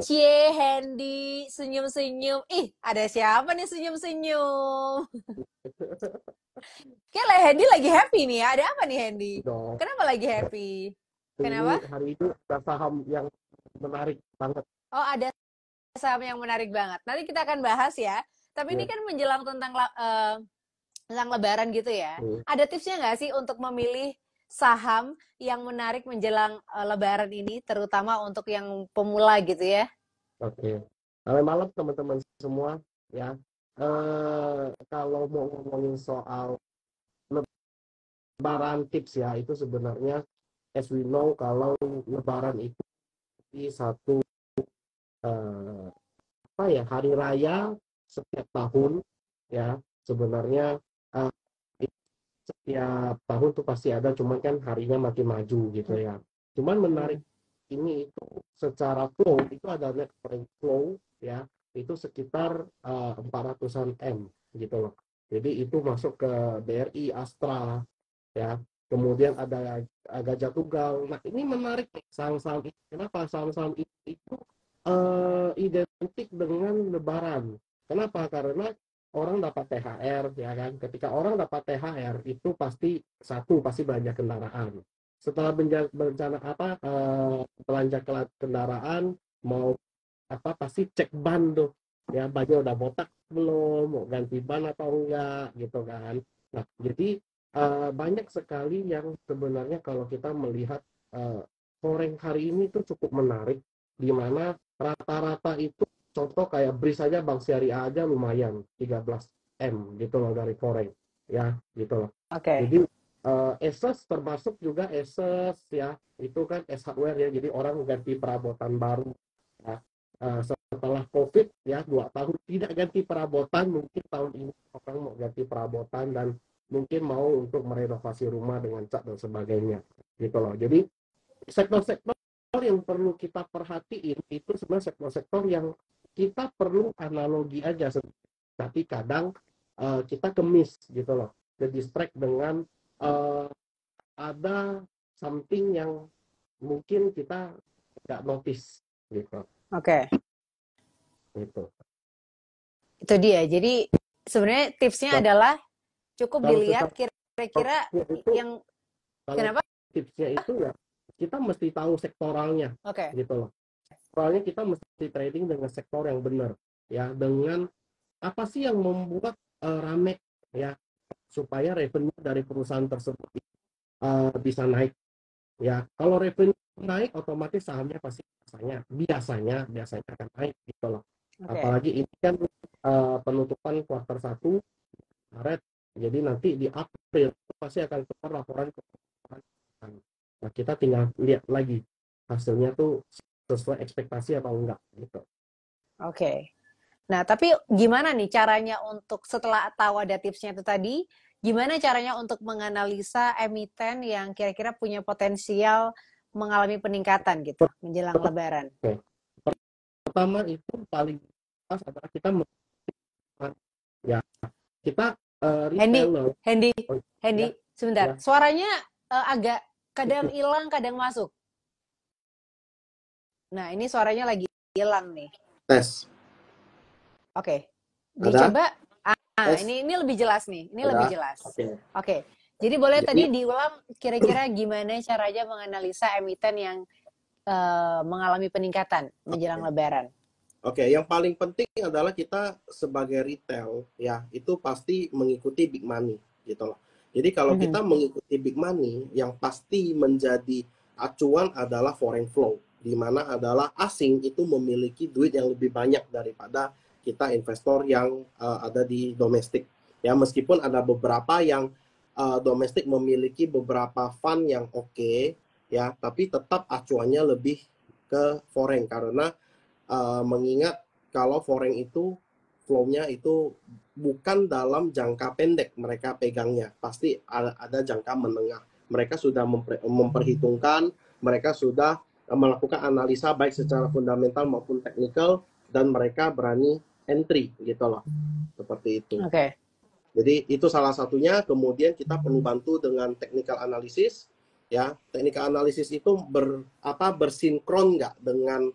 Cie, Hendy, senyum-senyum. Ih, ada siapa nih senyum-senyum? Kayak Hendy lagi happy nih ya. Ada apa nih Hendy? dong. Kenapa lagi happy? Ini Kenapa? hari ini ada saham yang menarik banget. Oh, ada saham yang menarik banget. Nanti kita akan bahas ya. Tapi ini Ya. kan menjelang tentang Lebaran gitu ya. Hmm. Ada tipsnya nggak sih untuk memilih saham yang menarik menjelang Lebaran ini, terutama untuk yang pemula gitu ya? Oke. Selamat malam teman-teman semua. Ya. Kalau mau ngomongin soal Lebaran tips ya, itu sebenarnya as we know kalau Lebaran itu satu eh, apa ya hari raya setiap tahun ya sebenarnya eh, setiap tahun tuh pasti ada cuman kan harinya makin maju gitu ya cuman menarik Hmm. ini itu secara flow itu ada net foreign flow ya itu sekitar 400-an M gitu loh jadi itu masuk ke BRI Astra ya kemudian ada Gajah Tunggal nah ini menarik nih saham-saham ini kenapa saham-saham itu identik dengan Lebaran kenapa karena orang dapat THR ya kan ketika orang dapat THR itu pasti belanja kendaraan setelah berencana belanja kendaraan mau apa pasti cek ban tuh ya bannya udah botak belum mau ganti ban atau enggak gitu kan nah jadi banyak sekali yang sebenarnya kalau kita melihat uh, forex hari ini tuh cukup menarik di mana rata-rata itu contoh kayak BRI saja Bank Syariah aja lumayan 13 M gitu loh dari forex ya gitu loh Oke. jadi Asus termasuk juga Asus ya itu kan S hardware ya jadi orang ganti perabotan baru ya. Setelah COVID ya 2 tahun tidak ganti perabotan mungkin tahun ini orang mau ganti perabotan dan mungkin mau untuk merenovasi rumah dengan cat dan sebagainya gitu loh jadi sektor-sektor yang perlu kita perhatiin itu sebenarnya sektor-sektor yang kita perlu analogi aja tapi kadang kita kemis gitu loh ke distract dengan uh, ada something yang mungkin kita nggak notice gitu Oke. gitu Itu dia. Jadi sebenarnya tipsnya nah, adalah cukup kalau dilihat secara kira-kira itu yang kalau kenapa? tipsnya itu ya kita mesti tahu sektoralnya Oke. gitu loh soalnya kita mesti trading dengan sektor yang benar ya dengan apa sih yang membuat rame ya supaya revenue dari perusahaan tersebut bisa naik ya kalau revenue naik otomatis sahamnya pasti biasanya akan naik gitu loh Oke. apalagi ini kan penutupan kuartal 1 Maret jadi nanti di April pasti akan keluar laporan keuangan. Nah kita tinggal lihat lagi hasilnya tuh sesuai ekspektasi atau enggak gitu. Oke. Nah, tapi gimana nih caranya untuk setelah tahu ada tipsnya itu tadi, gimana caranya untuk menganalisa emiten yang kira-kira punya potensial mengalami peningkatan gitu menjelang Lebaran? Oke. Pertama itu paling pas adalah kita ya kita Hendy, retailer Hendy, oh, ya Hendy, sebentar. ya Suaranya agak kadang hilang, kadang masuk. Nah, ini suaranya lagi hilang nih. tes Oke. ada Dicoba. Ah, tes ini lebih jelas nih. Ini lebih ada jelas. oke Oke. Jadi boleh jadi tadi diulang kira-kira gimana caranya menganalisa emiten yang mengalami peningkatan menjelang oke Lebaran. oke yang paling penting adalah kita sebagai retail ya itu pasti mengikuti big money gitu loh jadi kalau Mhm. kita mengikuti big money yang pasti menjadi acuan adalah foreign flow di mana adalah asing itu memiliki duit yang lebih banyak daripada kita investor yang ada di domestik ya meskipun ada beberapa yang domestik memiliki beberapa fund yang oke ya tapi tetap acuannya lebih ke foreign karena mengingat kalau foreign itu flow-nya itu bukan dalam jangka pendek mereka pegangnya, pasti ada jangka menengah. Mereka sudah memperhitungkan, mereka sudah melakukan analisa baik secara fundamental maupun teknikal dan mereka berani entry gitu loh. Seperti itu. Oke. Okay. Jadi itu salah satunya, kemudian kita perlu bantu dengan technical analysis ya. Technical analysis itu bersinkron nggak dengan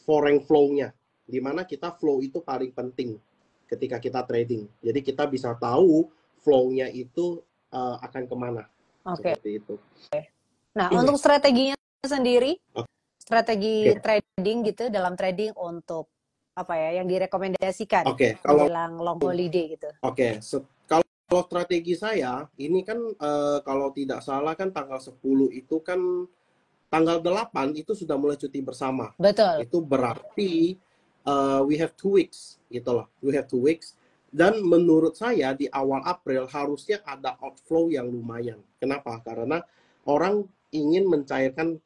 foreign flow-nya, di mana kita flow itu paling penting ketika kita trading. Jadi kita bisa tahu flow-nya itu akan kemana. Oke. Seperti itu. Nah, untuk strateginya sendiri, strategi Oke. trading gitu dalam trading untuk apa ya yang direkomendasikan Oke, kalau menjelang long holiday gitu. Oke, kalau strategi saya, ini kan kalau tidak salah kan tanggal 10 itu kan tanggal 8 itu sudah mulai cuti bersama. Betul. Itu berarti we have 2 weeks gitu loh. We have 2 weeks. Dan menurut saya di awal April harusnya ada outflow yang lumayan. Kenapa? Karena orang ingin mencairkan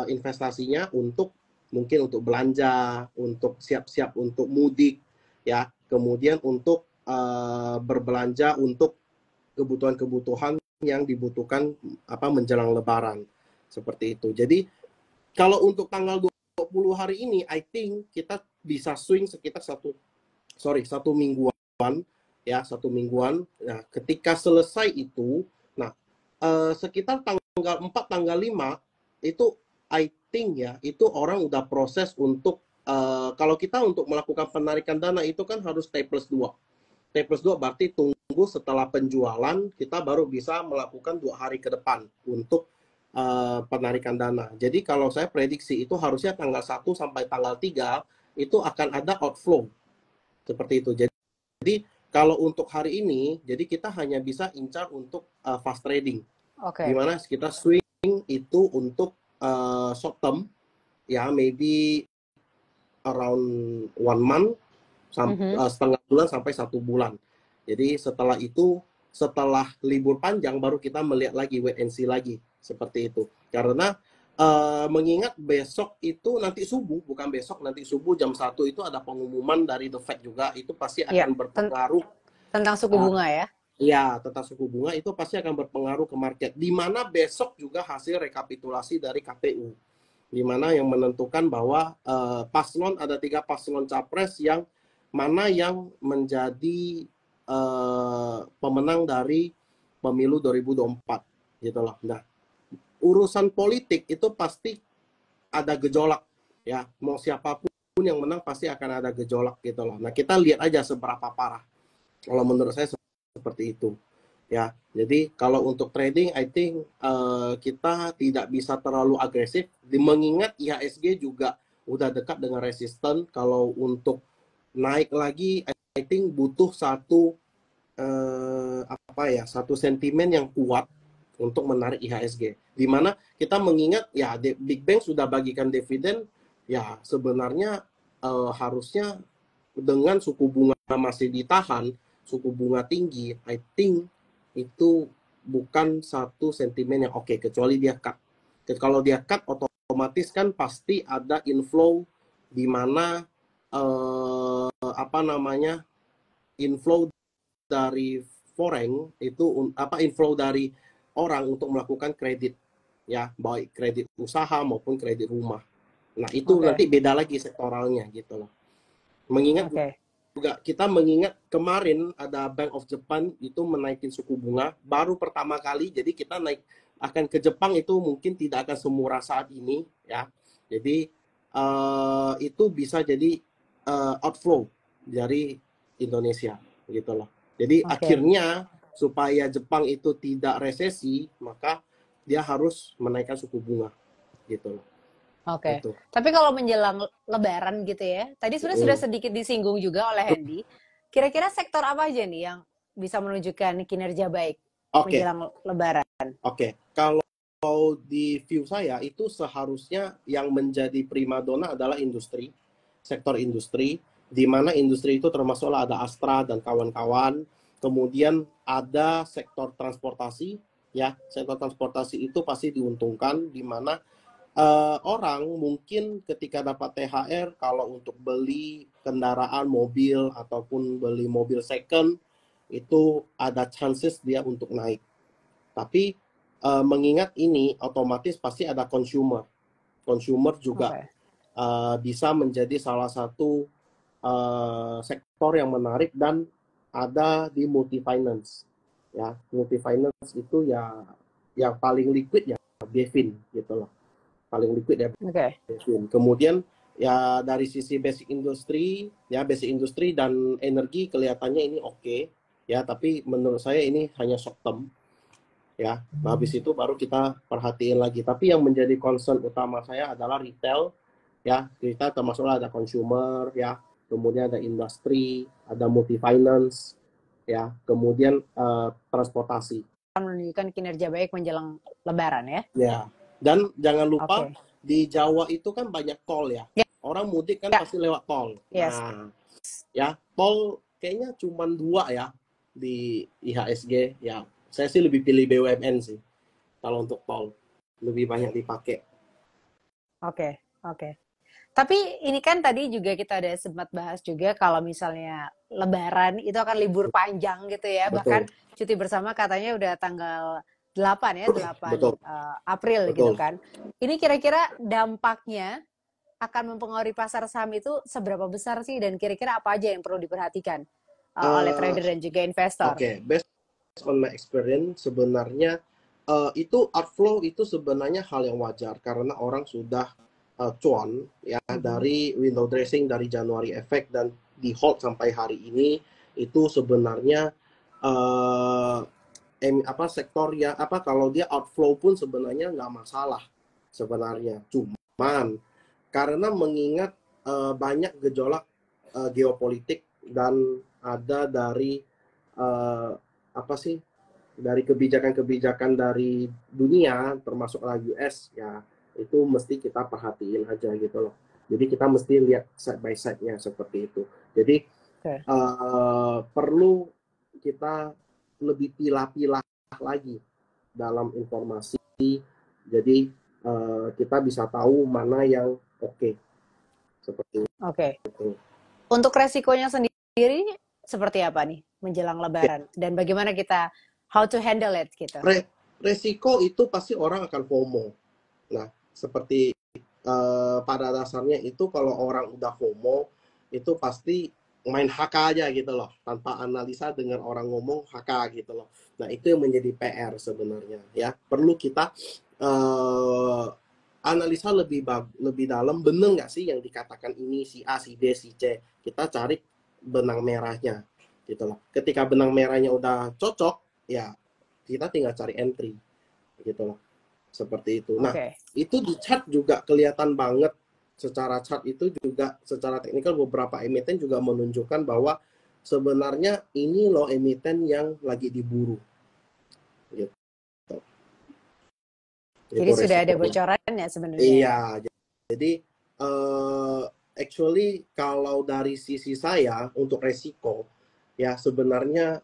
investasinya untuk mungkin untuk belanja, untuk siap-siap untuk mudik, ya. Kemudian untuk berbelanja untuk kebutuhan-kebutuhan yang dibutuhkan menjelang Lebaran. Seperti itu. Jadi kalau untuk tanggal 20 hari ini, I think kita bisa swing sekitar satu mingguan, ya, satu mingguan. Nah, ketika selesai itu, nah, sekitar tanggal 4, tanggal 5, itu I think ya, itu orang udah proses untuk, kalau kita untuk melakukan penarikan dana itu kan harus T+2. T+2 berarti tunggu setelah penjualan, kita baru bisa melakukan 2 hari ke depan untuk penarikan dana. Jadi kalau saya prediksi itu harusnya tanggal 1 sampai tanggal 3 itu akan ada outflow. Seperti itu. Jadi kalau untuk hari ini, jadi kita hanya bisa incar untuk fast trading. Oke. Dimana kita swing itu untuk short term, ya maybe around 1 month, setengah bulan sampai 1 bulan. Jadi setelah itu, setelah libur panjang baru kita melihat lagi wait and see lagi, seperti itu. Karena mengingat besok itu nanti subuh, bukan besok, nanti subuh jam 1 itu ada pengumuman dari The Fed juga, itu pasti akan berpengaruh tentang suku bunga ya. Ya, tentang suku bunga itu pasti akan berpengaruh ke market. Di mana besok juga hasil rekapitulasi dari KPU, di mana yang menentukan bahwa paslon ada 3 paslon capres yang mana yang menjadi pemenang dari pemilu 2024 gitu loh. Nah, urusan politik itu pasti ada gejolak ya. Mau siapapun yang menang pasti akan ada gejolak gitu loh. Nah, kita lihat aja seberapa parah. Kalau menurut saya seperti itu. Ya, jadi kalau untuk trading, I think kita tidak bisa terlalu agresif. Mengingat IHSG juga udah dekat dengan resisten. Kalau untuk naik lagi, I think butuh satu satu sentimen yang kuat untuk menarik IHSG. Di mana kita mengingat ya Big Bang sudah bagikan dividen, ya sebenarnya harusnya dengan suku bunga masih ditahan, suku bunga tinggi, I think itu bukan satu sentimen yang oke, kecuali dia cut. Kalau dia cut, otomatis kan pasti ada inflow di mana inflow dari foreign itu inflow dari orang untuk melakukan kredit, ya, baik kredit usaha maupun kredit rumah. Nah, itu nanti beda lagi sektoralnya gitu loh. Mengingat juga kita mengingat kemarin ada Bank of Japan itu menaikin suku bunga baru pertama kali, jadi kita naik akan ke Jepang itu mungkin tidak akan semurah saat ini ya. Jadi itu bisa jadi outflow dari Indonesia gitu loh. Jadi akhirnya supaya Jepang itu tidak resesi, maka dia harus menaikkan suku bunga gitu loh. Oke. Tapi kalau menjelang Lebaran gitu ya, tadi sudah sedikit disinggung juga oleh Hendy. Kira-kira sektor apa aja nih yang bisa menunjukkan kinerja baik menjelang Lebaran? Kalau di view saya itu seharusnya yang menjadi primadona adalah industri, sektor industri, di mana industri itu termasuklah ada Astra dan kawan-kawan. Kemudian ada sektor transportasi, ya, sektor transportasi itu pasti diuntungkan, di mana orang mungkin ketika dapat THR kalau untuk beli kendaraan mobil ataupun beli mobil second itu ada chances dia untuk naik. Tapi mengingat ini otomatis pasti ada consumer juga bisa menjadi salah satu sektor yang menarik, dan ada di multi finance ya. Multi finance itu ya yang paling liquid ya Devin gitu loh. paling liquid ya. Oke. Kemudian ya dari sisi basic industri dan energi kelihatannya ini oke ya, tapi menurut saya ini hanya short term ya. Nah, habis itu baru kita perhatiin lagi. Tapi yang menjadi concern utama saya adalah retail ya. Kita termasuklah ada consumer ya, kemudian ada industri, ada multi finance ya, kemudian transportasi. Menunjukkan kinerja baik menjelang Lebaran ya. Ya. Dan jangan lupa Oke. di Jawa itu kan banyak tol ya. Ya. Orang mudik kan Ya. pasti lewat tol. Yes. Nah, ya tol kayaknya cuma 2 ya di IHSG ya. Saya sih lebih pilih BUMN sih kalau untuk tol, lebih banyak dipakai. Oke, oke. Tapi ini kan tadi juga kita ada sempat bahas juga kalau misalnya Lebaran itu akan libur panjang gitu ya. Bahkan Betul, cuti bersama katanya udah tanggal 8 ya, 8 betul, April gitu betul. kan. Ini kira-kira dampaknya akan mempengaruhi pasar saham itu seberapa besar sih, dan kira-kira apa aja yang perlu diperhatikan oleh Uh, trader dan juga investor? Oke, based on my experience sebenarnya itu outflow itu sebenarnya hal yang wajar karena orang sudah cuan ya dari window dressing dari Januari effect dan di hold sampai hari ini. Itu sebenarnya sektor ya kalau dia outflow pun sebenarnya nggak masalah sebenarnya, cuman karena mengingat banyak gejolak geopolitik dan ada dari uh, dari kebijakan-kebijakan dari dunia termasuk US ya, itu mesti kita perhatiin aja gitu loh. Jadi kita mesti lihat side by side-nya seperti itu. Jadi perlu kita lebih pilah-pilah lagi dalam informasi. Jadi kita bisa tahu mana yang oke. Seperti itu. Oke. Untuk resikonya sendiri seperti apa nih menjelang Lebaran, dan bagaimana kita how to handle it gitu? Resiko itu pasti orang akan FOMO. Nah, seperti pada dasarnya itu kalau orang udah FOMO itu pasti main HK aja gitu loh, tanpa analisa dengan orang ngomong HK gitu loh. Nah, itu yang menjadi PR sebenarnya ya. Perlu kita analisa lebih dalam, bener nggak sih yang dikatakan ini si A, si B, si C. Kita cari benang merahnya gitu loh. Ketika benang merahnya udah cocok, ya kita tinggal cari entry gitu loh. Seperti itu. Nah, itu di chart juga kelihatan banget. Secara chart itu juga secara teknikal beberapa emiten juga menunjukkan bahwa sebenarnya ini loh emiten yang lagi diburu. Gitu. Jadi itu sudah ada resikonya. bocoran ya sebenarnya. Iya, jadi actually kalau dari sisi saya untuk resiko ya sebenarnya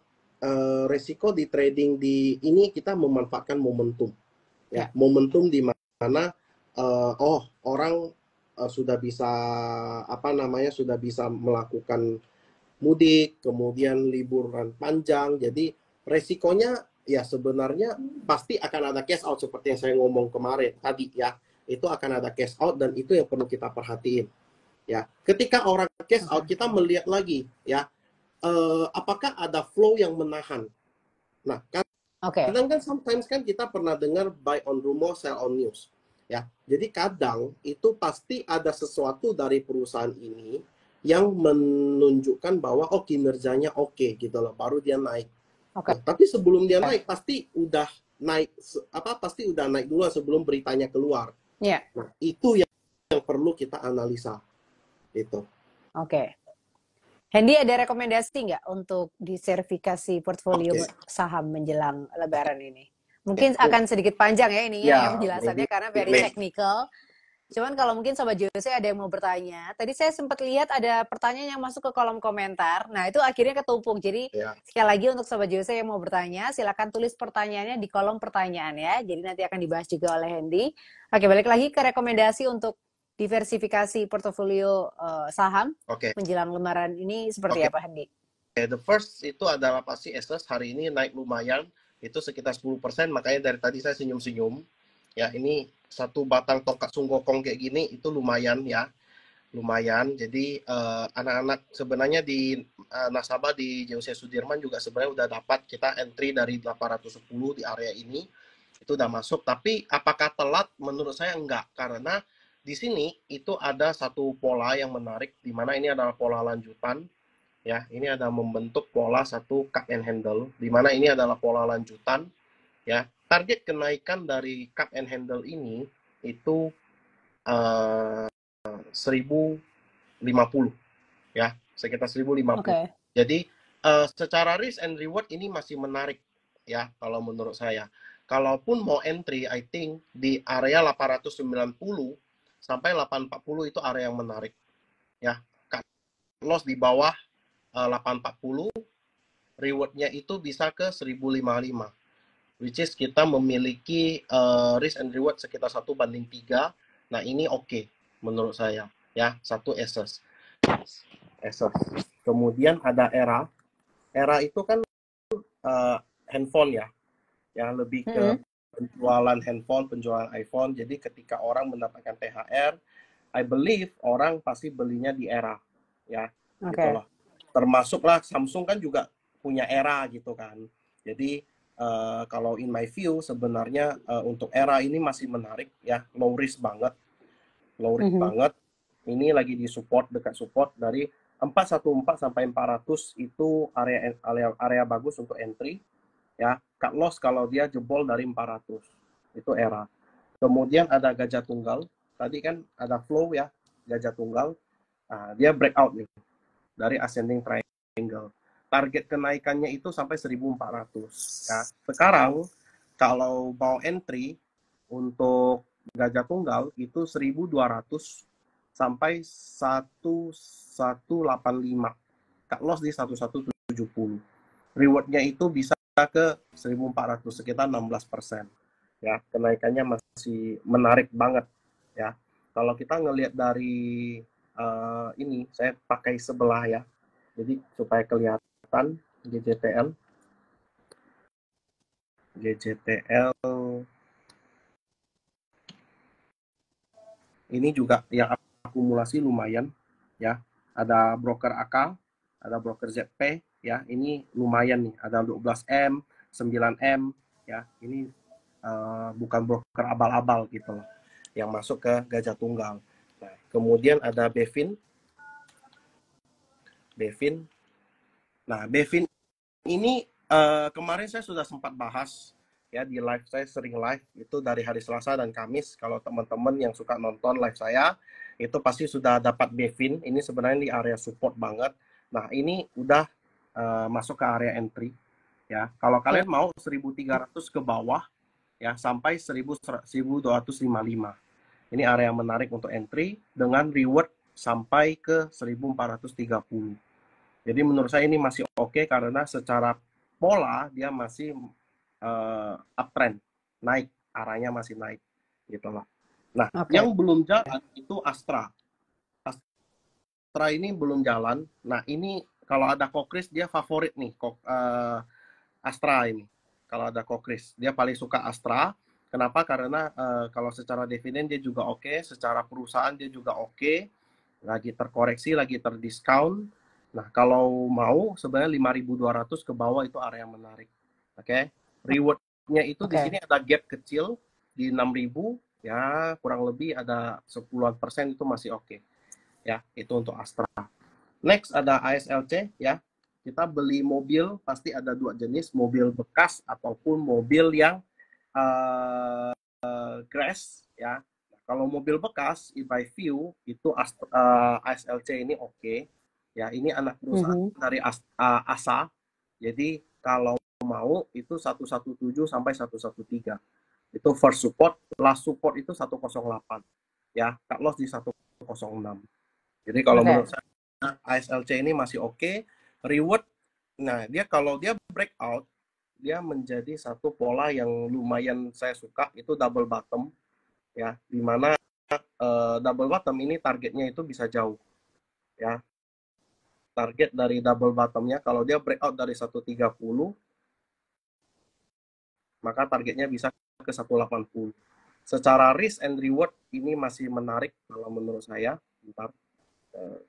resiko di trading di ini kita memanfaatkan momentum ya, momentum di mana orang sudah bisa sudah bisa melakukan mudik, kemudian liburan panjang, jadi resikonya ya sebenarnya pasti akan ada cash out seperti yang saya ngomong kemarin tadi ya, itu akan ada cash out dan itu yang perlu kita perhatiin ya. Ketika orang cash out kita melihat lagi ya, apakah ada flow yang menahan. Nah, kadang kan sometimes kan kita pernah dengar buy on rumor, sell on news ya. Jadi kadang itu pasti ada sesuatu dari perusahaan ini yang menunjukkan bahwa kinerjanya oke gitu loh, baru dia naik. Nah, tapi sebelum dia naik pasti udah naik dulu sebelum beritanya keluar. Nah, itu yang perlu kita analisa itu. Hendy, ada rekomendasi nggak untuk disertifikasi portfolio saham menjelang Lebaran ini? Mungkin akan sedikit panjang ya ininya ya penjelasannya karena very technical. Cuman kalau mungkin Sobat Jose ada yang mau bertanya, tadi saya sempat lihat ada pertanyaan yang masuk ke kolom komentar. Nah, itu akhirnya ketumpuk. Jadi sekali lagi untuk Sobat Jose yang mau bertanya, silakan tulis pertanyaannya di kolom pertanyaan ya. Jadi nanti akan dibahas juga oleh Hendy. Oke, balik lagi ke rekomendasi untuk diversifikasi portofolio saham menjelang Lebaran ini seperti apa, Hendy? The first itu adalah pasti SS hari ini naik lumayan, itu sekitar 10%, makanya dari tadi saya senyum-senyum. Ya, ini satu batang tongkat sunggokong kayak gini itu lumayan ya, lumayan. Jadi anak-anak sebenarnya di nasabah di JOC Sudirman juga sebenarnya udah dapat kita entry dari 810 di area ini itu udah masuk. Tapi apakah telat? Menurut saya enggak, karena di sini itu ada satu pola yang menarik, di mana ini adalah pola lanjutan. Ya, ini ada membentuk pola satu cup and handle, di mana ini adalah pola lanjutan. Ya, target kenaikan dari cup and handle ini itu 1050, ya, sekitar 1050. Oke. Jadi secara risk and reward ini masih menarik, ya, kalau menurut saya. Kalaupun mau entry, I think di area 890 sampai 840 itu area yang menarik, ya. Cut loss di bawah 840, rewardnya itu bisa ke 1055, which is kita memiliki risk and reward sekitar 1:3. Nah, ini oke menurut saya, ya, satu Asus. Kemudian ada Era itu kan handphone, ya, lebih ke penjualan handphone, penjualan iPhone. Jadi ketika orang mendapatkan THR, I believe orang pasti belinya di Era, ya, gitu loh. Termasuklah Samsung kan juga punya Era gitu kan. Jadi kalau in my view sebenarnya untuk Era ini masih menarik, ya, low risk banget, Ini lagi di support, dekat support dari 414 sampai 400 itu area bagus untuk entry, ya. Cut loss kalau dia jebol dari 400, itu Era. Kemudian ada Gajah Tunggal, tadi kan ada flow, ya, Gajah Tunggal. Nah, dia breakout nih dari ascending triangle. Target kenaikannya itu sampai 1400, ya. Sekarang kalau mau entry untuk Gajah Tunggal itu 1200 sampai 1185. Cut loss di 1170. Rewardnya itu bisa ke 1400, sekitar 16%. Ya, kenaikannya masih menarik banget, ya. Kalau kita ngelihat dari ini, saya pakai sebelah, ya. Jadi supaya kelihatan GJTL ini juga yang akumulasi lumayan, ya. Ada broker AK, ada broker ZP, ya. Ini lumayan nih, ada 12M, 9M, ya. Ini bukan broker abal-abal gitu loh, yang masuk ke Gajah Tunggal. Nah, kemudian ada Bevin. Nah, Bevin ini kemarin saya sudah sempat bahas, ya, di live saya, sering live itu dari hari Selasa dan Kamis. Kalau teman-teman yang suka nonton live saya itu pasti sudah dapat Bevin. Ini sebenarnya di area support banget. Nah, ini udah masuk ke area entry, ya. Kalau kalian mau 1300 ke bawah, ya, sampai 1255. Ini area yang menarik untuk entry dengan reward sampai ke 1430. Jadi menurut saya ini masih oke, karena secara pola dia masih uptrend, naik, arahnya masih naik, gitu loh. Nah, yang belum jalan itu Astra. Astra ini belum jalan. Nah, ini kalau ada Kokris dia favorit nih, Astra ini. Kalau ada Kokris, dia paling suka Astra. Kenapa? Karena kalau secara dividen dia juga oke, secara perusahaan dia juga oke, lagi terkoreksi, lagi terdiskon. Nah, kalau mau sebenarnya 5.200 ke bawah itu area yang menarik. Oke. Rewardnya itu di sini ada gap kecil di 6.000, ya, kurang lebih ada 10% itu masih oke. Ya, itu untuk Astra. Next ada ASLC, ya. Kita beli mobil pasti ada dua jenis, mobil bekas ataupun mobil yang crash, ya. Nah, kalau mobil bekas, by view itu ASLC ini oke. Ya, ini anak perusahaan dari ASA. Jadi kalau mau itu 117 sampai 113. Itu first support, last support itu 108. Ya, cut loss di 106. Jadi kalau menurut saya ASLC ini masih oke. Reward, nah, dia kalau dia breakout, dia menjadi satu pola yang lumayan saya suka, itu double bottom, ya, dimana double bottom ini targetnya itu bisa jauh, ya. Target dari double bottomnya kalau dia breakout dari 130, maka targetnya bisa ke 180. Secara risk and reward ini masih menarik kalau menurut saya. Bentar,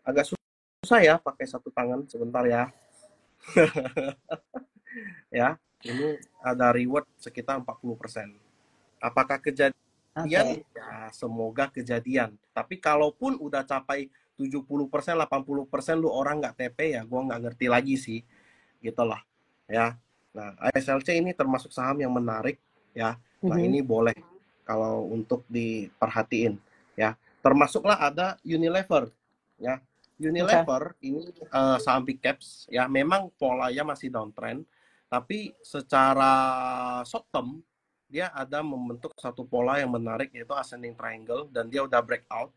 agak susah ya pakai satu tangan, sebentar ya. Ya, ini ada reward sekitar 40%. Apakah kejadian? Oke. Ya, semoga kejadian. Tapi kalaupun udah capai 70%, 80% lu orang nggak TP, ya gua nggak ngerti lagi sih. Gitu lah. Ya. Nah, ASLC ini termasuk saham yang menarik ya. Nah, Mhm. ini boleh kalau untuk diperhatiin ya. Termasuklah ada Unilever ya. Oke. Unilever ini saham big caps ya. Memang polanya masih downtrend, tapi secara short term dia ada membentuk satu pola yang menarik, yaitu ascending triangle, dan dia udah breakout.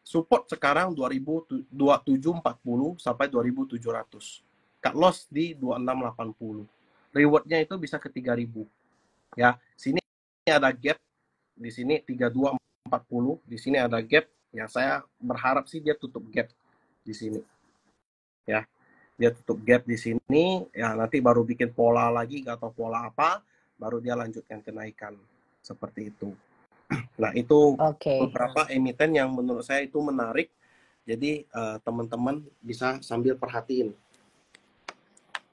Support sekarang 2740 sampai 2700. Cut loss di 2680. Rewardnya itu bisa ke 3000. Ya, sini ada gap, di sini 3240, di sini ada gap. Ya, saya berharap sih dia tutup gap di sini. Ya, dia tutup gap di sini, ya nanti baru bikin pola lagi atau pola apa, baru dia lanjutkan kenaikan seperti itu. Nah, itu Oke. beberapa emiten yang menurut saya itu menarik. Jadi teman-teman bisa sambil perhatiin.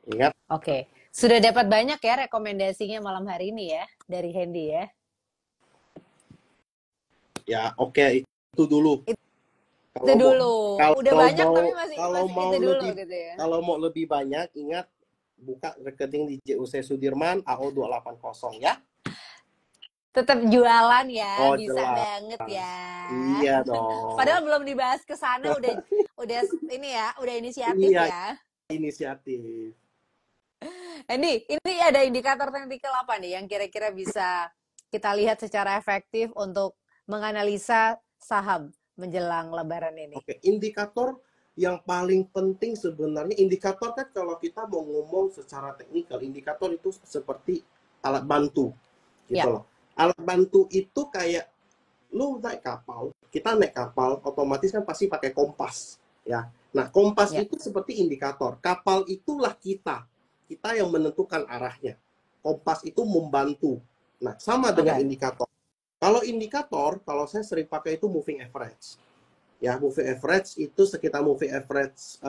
Ingat, Oke. Sudah dapat banyak ya rekomendasinya malam hari ini ya dari Hendy ya. ya oke, itu dulu. Itu Kalau mau dulu. Udah kalau banyak mau tapi masih kalau masih mau itu dulu lebih gitu ya. kalau mau lebih banyak, ingat buka rekening di JUC Sudirman AO 280 ya. Tetap jualan ya, Oh, bisa jelas. banget ya. Iya dong. Padahal belum dibahas ke sana udah ini ya, udah inisiatif Iya, ya. inisiatif. Ini ada indikator teknikal apa nih yang kira-kira bisa kita lihat secara efektif untuk menganalisa saham menjelang Lebaran ini? Oke, indikator yang paling penting sebenarnya, indikator kan kalau kita mau ngomong secara teknikal, indikator itu seperti alat bantu gitu Ya, loh. Alat bantu itu kayak lu naik kapal, kita naik kapal, otomatis kan pasti pakai kompas ya. Nah, kompas ya, itu seperti indikator. Kapal itulah kita. Kita yang menentukan arahnya. Kompas itu membantu. Nah, sama dengan oke. indikator. Kalau indikator, kalau saya sering pakai itu moving average. Ya, moving average itu sekitar moving average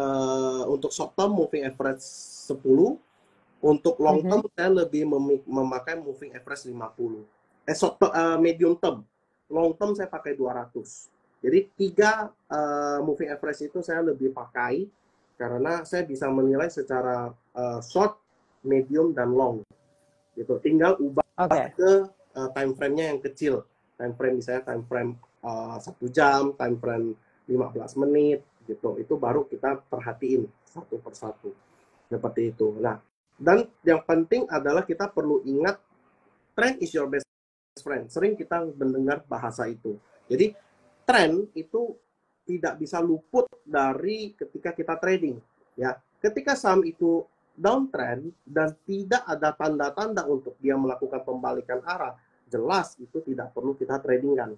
untuk short term moving average 10, untuk long Mhm. term saya lebih memakai moving average 50. Medium term. Long term saya pakai 200. Jadi tiga moving average itu saya lebih pakai karena saya bisa menilai secara short, medium, dan long. Gitu. Tinggal ubah Oke. ke time frame-nya yang kecil. Time frame misalnya time frame 1 jam, time frame 15 menit gitu. Itu baru kita perhatiin satu persatu. Seperti itu. Nah, dan yang penting adalah kita perlu ingat trend is your best friend. Sering kita mendengar bahasa itu. Jadi trend itu tidak bisa luput dari ketika kita trading. Ya, ketika saham itu downtrend dan tidak ada tanda-tanda untuk dia melakukan pembalikan arah, jelas itu tidak perlu kita tradingkan.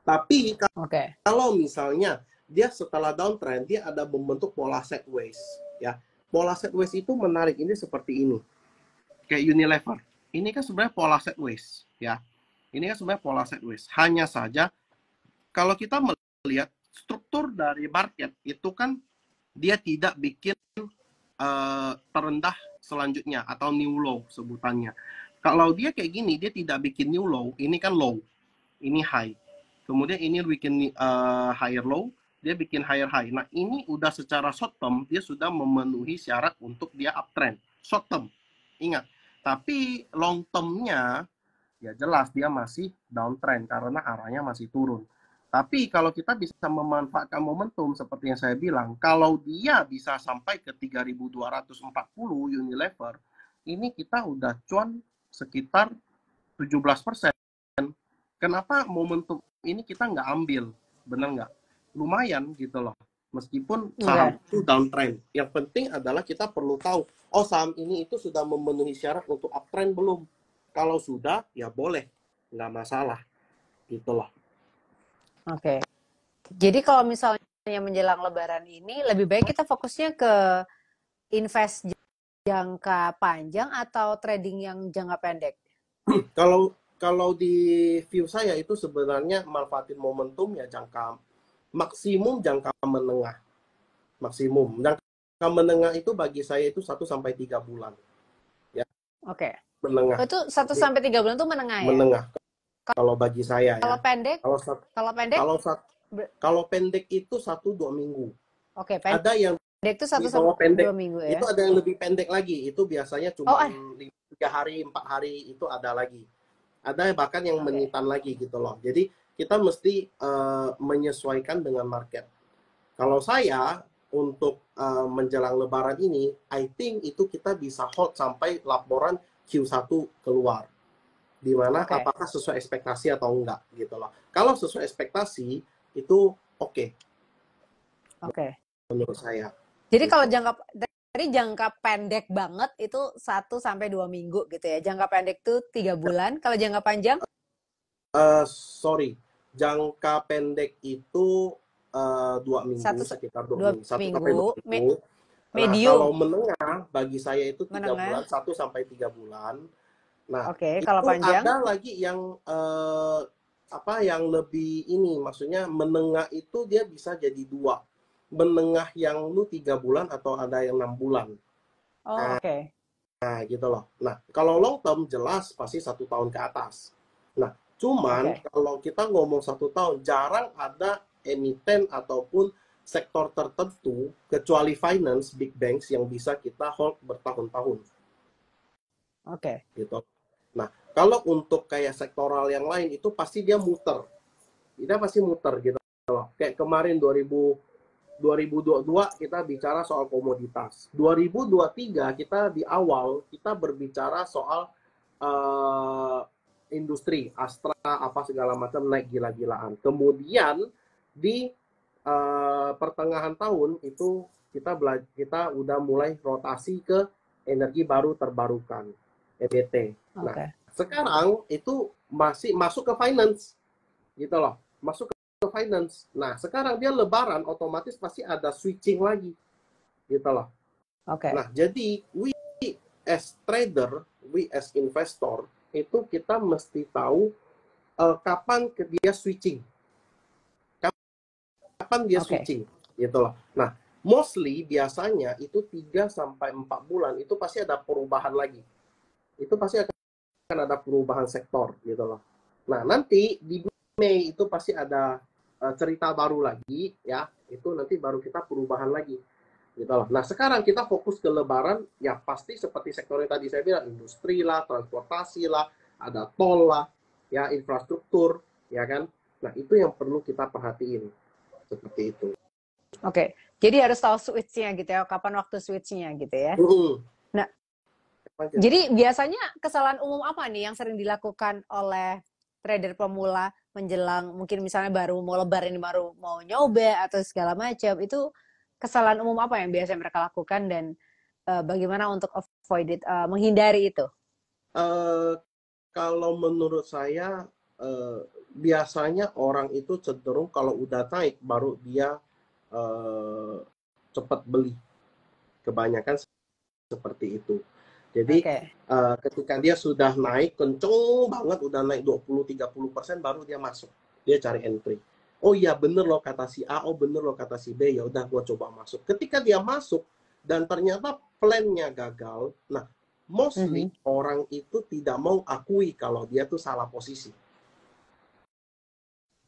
Tapi Oke. kalau misalnya dia setelah downtrend dia ada membentuk pola sideways, ya. Pola sideways itu menarik, ini seperti ini. Kayak Unilever. Ini kan sebenarnya pola sideways, ya. Ini kan sebenarnya pola sideways. Hanya saja kalau kita melihat struktur dari market itu kan dia tidak bikin terendah selanjutnya atau new low sebutannya. Kalau dia kayak gini, dia tidak bikin new low, ini kan low, ini high. Kemudian ini bikin higher low, dia bikin higher high. Nah, ini udah secara short term, dia sudah memenuhi syarat untuk dia uptrend. Short term, ingat. Tapi long termnya, ya jelas dia masih downtrend karena arahnya masih turun. Tapi kalau kita bisa memanfaatkan momentum seperti yang saya bilang, kalau dia bisa sampai ke 3240 Unilever, ini kita udah cuan sekitar 17%. Kenapa momentum ini kita nggak ambil? Benar nggak? Lumayan gitu loh. Meskipun saham Oke. itu downtrend. Yang penting adalah kita perlu tahu, oh saham ini itu sudah memenuhi syarat untuk uptrend belum? Kalau sudah, ya boleh. Nggak masalah. Gitu loh. Oke. Jadi kalau misalnya menjelang Lebaran ini lebih baik kita fokusnya ke invest jangka panjang atau trading yang jangka pendek? Kalau kalau di view saya itu sebenarnya manfaatin momentum ya maksimum jangka menengah. Maksimum. Jangka menengah itu bagi saya itu 1 sampai 3 bulan. Ya, Oke. menengah. Itu 1 Jadi sampai 3 bulan itu menengah ya? menengah. Kalau bagi saya ya. Kalau pendek, Kalau kalau pendek, kalau ber- kalau pendek itu 1-2 minggu. oke, Ada yang pendek itu di bawah 1 sampai 2 pendek minggu itu ya. ada yang lebih pendek lagi. Itu biasanya Oh, cuma 3 hari, 4 hari itu ada lagi. Ada bahkan yang oke. menyitan lagi gitu loh. Jadi kita mesti menyesuaikan dengan market. Kalau saya untuk menjelang Lebaran ini, I think itu kita bisa hold sampai laporan Q1 keluar. Di mana Oke. apakah sesuai ekspektasi atau enggak gitu loh. Kalau sesuai ekspektasi itu oke Oke. menurut saya. Jadi Gitu. kalau jangka pendek banget itu 1 sampai 2 minggu gitu ya. Jangka pendek tuh 3 bulan. Kalau jangka panjang? Sorry, jangka pendek itu 2 minggu, Satu sekitar 2 2 minggu, 1 sampai 2 minggu. minggu. Nah, Medium. kalau menengah bagi saya itu 3 bulan, Menengah. 1 sampai 3 bulan. Nah, Oke. Kalau itu panjang? ada lagi yang yang lebih ini, maksudnya menengah itu dia bisa jadi 2. Menengah yang lu 3 bulan atau ada yang 6 bulan. Oh, oke. Nah, gitu loh. Nah, kalau long term jelas pasti 1 tahun ke atas. Nah, cuman Oke. kalau kita ngomong 1 tahun, jarang ada emiten ataupun sektor tertentu, kecuali finance, big banks yang bisa kita hold bertahun-tahun. Oke. Gitu. Nah, kalau untuk kayak sektoral yang lain itu pasti dia muter. Dia pasti muter gitu loh. Kayak kemarin 2022 kita bicara soal komoditas. 2023 kita di awal kita berbicara soal industri, Astra apa segala macam naik gila-gilaan. Kemudian di pertengahan tahun itu kita udah mulai rotasi ke energi baru terbarukan, EBT. Nah, Oke. sekarang itu masih masuk ke finance, gitu loh, masuk ke finance. Nah, sekarang dia Lebaran, otomatis pasti ada switching lagi, gitu loh. Oke. Nah, jadi we as trader, we as investor, itu kita mesti tahu kapan dia switching. Kapan dia Oke. switching, gitu loh. Nah, mostly biasanya itu 3-4 bulan itu pasti ada perubahan lagi. Itu pasti akan ada perubahan sektor, gitu loh. Nah, nanti di Mei itu pasti ada cerita baru lagi, ya. Itu nanti baru kita perubahan lagi, gitu loh. Nah, sekarang kita fokus ke Lebaran, ya pasti seperti sektor yang tadi saya bilang, industri lah, transportasi lah, ada tol lah, ya infrastruktur, ya kan. Nah, itu yang perlu kita perhatiin, seperti itu. Oke. Jadi harus tahu switch-nya gitu ya, kapan waktu switch-nya gitu ya. Nah, jadi biasanya kesalahan umum apa nih yang sering dilakukan oleh trader pemula menjelang mungkin misalnya baru mau Lebaran, baru mau nyoba atau segala macam, itu kesalahan umum apa yang biasa mereka lakukan dan bagaimana untuk avoid it, menghindari itu? Kalau menurut saya biasanya orang itu cenderung kalau udah naik baru dia cepat beli. Kebanyakan seperti itu. Jadi ketika dia sudah naik kenceng banget, udah naik 20-30%, baru dia masuk. Dia cari entry. Oh iya bener loh kata si A, oh bener loh kata si B, ya udah gue coba masuk. Ketika dia masuk dan ternyata plannya gagal, nah mostly orang itu tidak mau akui kalau dia tuh salah posisi.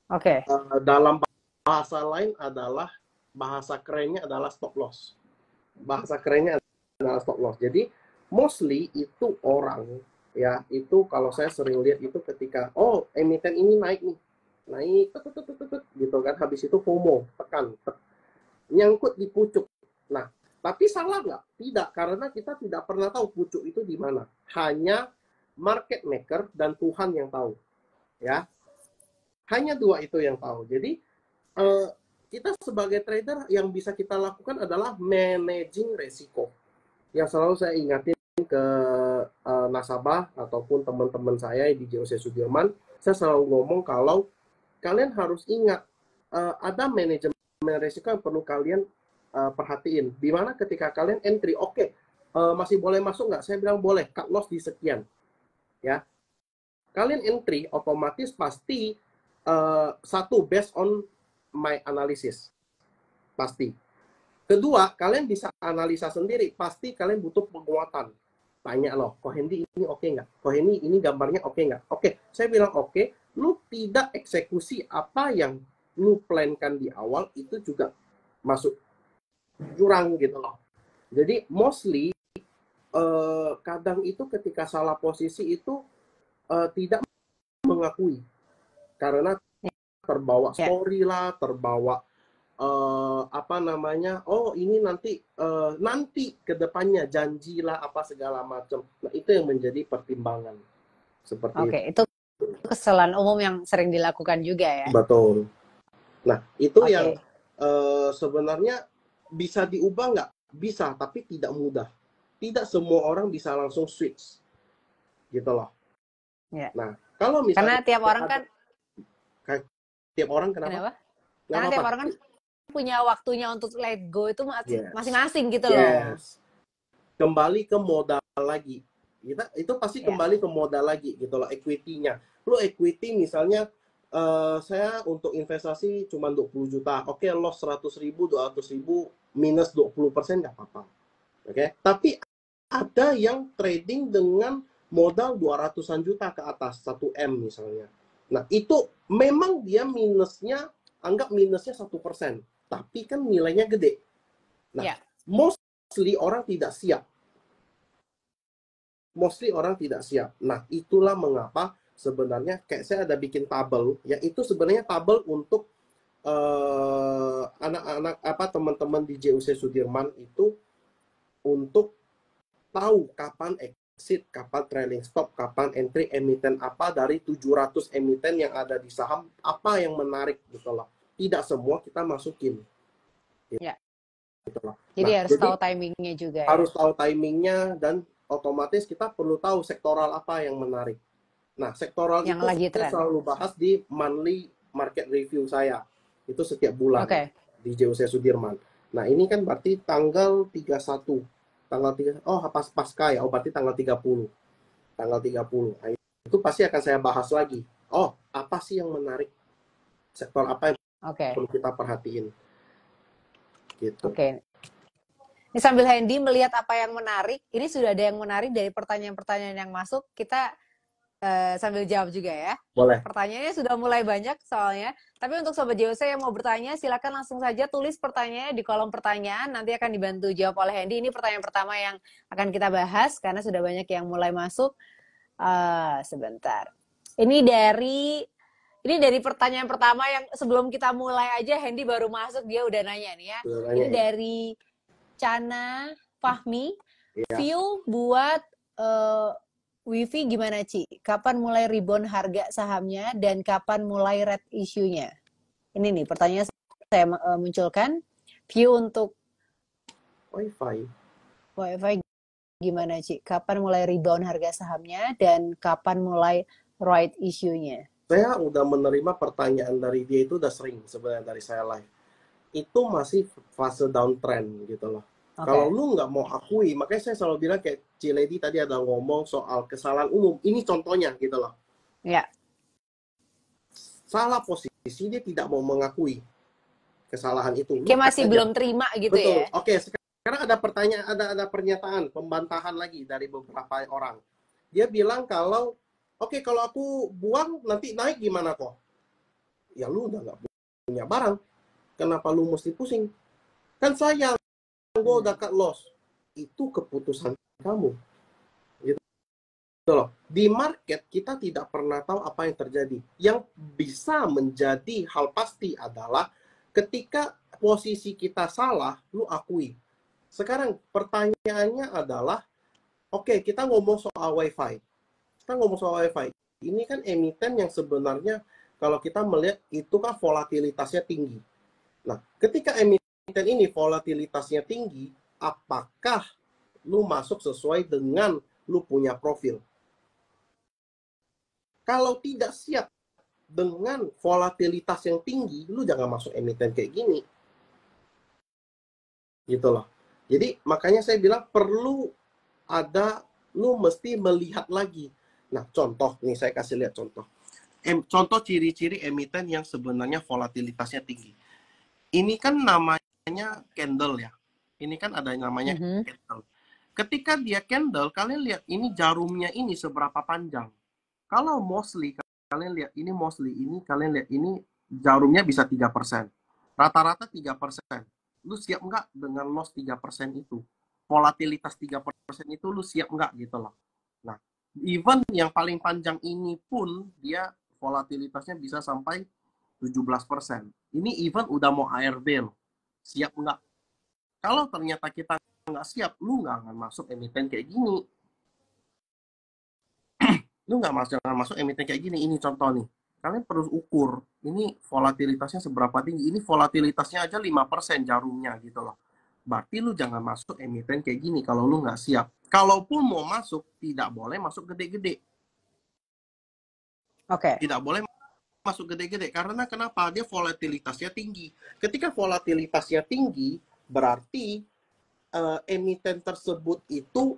Oke. Dalam bahasa lain adalah, bahasa kerennya adalah stop loss. Bahasa kerennya adalah stop loss. Jadi mostly itu orang, ya itu kalau saya sering lihat itu ketika emiten ini naik nih, naik gitu kan, habis itu FOMO, tekan, nyangkut di pucuk. Nah, tapi salah nggak? Tidak, karena kita tidak pernah tahu pucuk itu di mana. Hanya market maker dan Tuhan yang tahu, ya. Hanya 2 itu yang tahu. Jadi kita sebagai trader yang bisa kita lakukan adalah managing resiko. Yang selalu saya ingatin ke nasabah ataupun teman-teman saya di JOC Sudirman, saya selalu ngomong kalau kalian harus ingat ada manajemen resiko yang perlu kalian perhatiin. Dimana ketika kalian entry, masih boleh masuk nggak? Saya bilang boleh, cut loss di sekian. Ya, kalian entry otomatis pasti satu based on my analysis, pasti. Kedua, kalian bisa analisa sendiri. Pasti kalian butuh penguatan. Tanya loh, Koh Hendy ini oke nggak? Koh Hendy ini gambarnya oke nggak? Oke, saya bilang oke. lu tidak eksekusi apa yang lu plankan di awal, itu juga masuk jurang gitu loh. Jadi mostly kadang itu ketika salah posisi itu tidak mengakui karena terbawa Ya. story lah, terbawa apa namanya, oh ini nanti nanti kedepannya janjilah apa segala macam. Nah itu yang menjadi pertimbangan seperti Oke, itu kesalahan umum yang sering dilakukan juga ya. betul. Nah itu yang Oke. sebenarnya bisa diubah nggak? Bisa, tapi tidak mudah. Tidak semua orang bisa langsung switch, gitu loh. Ya. Nah kalau Karena misalnya tiap orang kan, tiap orang kenapa? kenapa? Nggak Karena tiap apa-apa. orang kan punya waktunya untuk let go itu Yes. masing-masing gitu loh. Yes. Kembali ke modal lagi. Itu pasti Ya. kembali ke modal lagi gitu loh, equity-nya. Lu equity misalnya saya untuk investasi cuma 20 juta. Oke, loss 100.000, 200.000, minus 20% nggak apa-apa. Oke, tapi ada yang trading dengan modal 200-an juta ke atas, 1M misalnya. Nah, itu memang dia minusnya, anggap minusnya 1%. Tapi kan nilainya gede. Nah, Ya. mostly orang tidak siap. Nah, itulah mengapa sebenarnya kayak saya ada bikin tabel, ya itu sebenarnya tabel untuk anak-anak apa teman-teman di JUC Sudirman itu untuk tahu kapan exit, kapan trailing stop, kapan entry, emiten apa dari 700 emiten yang ada di saham, apa yang menarik gitu loh. Tidak semua kita masukin. Ya. Gitu loh. Jadi Nah, harus tahu timingnya juga ya. harus tahu timingnya dan otomatis kita perlu tahu sektoral apa yang menarik. Nah, sektoral Yang itu lagi saya tren. selalu bahas di monthly market review saya. Itu setiap bulan Oke. di JUC Sudirman. Nah, ini kan berarti tanggal 31. Tanggal 3, oh pas pasca ya, oh berarti tanggal 30. Tanggal 30. Nah, itu pasti akan saya bahas lagi. Oh, apa sih yang menarik? Sektor apa yang Oke. perlu kita perhatiin? Gitu. Oke. Ini sambil Hendy melihat apa yang menarik, ini sudah ada yang menarik dari pertanyaan-pertanyaan yang masuk, kita sambil jawab juga ya. Boleh. Pertanyaannya sudah mulai banyak soalnya, tapi untuk Sobat JOC yang mau bertanya, silakan langsung saja tulis pertanyaannya di kolom pertanyaan, nanti akan dibantu jawab oleh Hendy. Ini pertanyaan pertama yang akan kita bahas, karena sudah banyak yang mulai masuk. Sebentar. Ini dari pertanyaan pertama yang sebelum kita mulai aja, Hendy baru masuk, dia udah nanya nih ya. Ini dari Cana Fahmi, Iya. view buat Wifi gimana Ci? Kapan mulai rebound harga sahamnya dan kapan mulai red issue-nya? Ini nih pertanyaan saya munculkan. View untuk WiFi gimana Ci? Kapan mulai rebound harga sahamnya dan kapan mulai right issue-nya? Saya udah menerima pertanyaan dari dia itu udah sering sebenarnya dari saya live. Itu masih fase downtrend gitu loh. Okay. Kalau lu nggak mau akui, makanya saya selalu bilang kayak Ciledi tadi ada ngomong soal kesalahan umum. Ini contohnya gitu loh. Ya. Salah posisi, dia tidak mau mengakui kesalahan itu. Kayak masih belum terima gitu. Betul. Ya. Oke, sekarang ada pertanyaan, ada pernyataan, pembantahan lagi dari beberapa orang. Dia bilang kalau, oke, kalau aku buang nanti naik gimana kok? Ya lu udah nggak punya barang. Kenapa lu mesti pusing? Kan sayang, gue udah cut loss. Itu keputusan kamu. Gitu loh. Di market kita tidak pernah tahu apa yang terjadi. Yang bisa menjadi hal pasti adalah ketika posisi kita salah, lu akui. Sekarang pertanyaannya adalah, oke, kita ngomong soal WiFi. Ini kan emiten yang sebenarnya kalau kita melihat itu kan volatilitasnya tinggi. Nah, ketika emiten ini volatilitasnya tinggi, apakah lu masuk sesuai dengan lu punya profil? Kalau tidak siap dengan volatilitas yang tinggi, lu jangan masuk emiten kayak gini. Gitu loh. Jadi makanya saya bilang perlu ada, lu mesti melihat lagi. Nah, contoh nih saya kasih lihat contoh. Contoh ciri-ciri emiten yang sebenarnya volatilitasnya tinggi. Ini kan namanya candle ya. Ini kan ada namanya candle. Ketika dia candle, kalian lihat ini jarumnya ini seberapa panjang. Kalau mostly kalian lihat ini mostly ini kalian lihat ini jarumnya bisa 3%. Rata-rata 3%. Lu siap nggak dengan loss 3% itu? Volatilitas 3% itu lu siap nggak gitu loh. Nah, even yang paling panjang ini pun dia volatilitasnya bisa sampai 17%. Ini even udah mau ARB loh. Siap nggak? Kalau ternyata kita nggak siap, lu nggak akan masuk emiten kayak gini. Lu nggak masuk emiten kayak gini. Ini contoh nih. Kalian perlu ukur. Ini volatilitasnya seberapa tinggi. Ini volatilitasnya aja 5% jarumnya gitu loh. Berarti lu jangan masuk emiten kayak gini kalau lu nggak siap. Kalaupun mau masuk, tidak boleh masuk gede-gede. Oke. Tidak boleh masuk gede-gede. Karena kenapa? Dia volatilitasnya tinggi. Ketika volatilitasnya tinggi, berarti emiten tersebut itu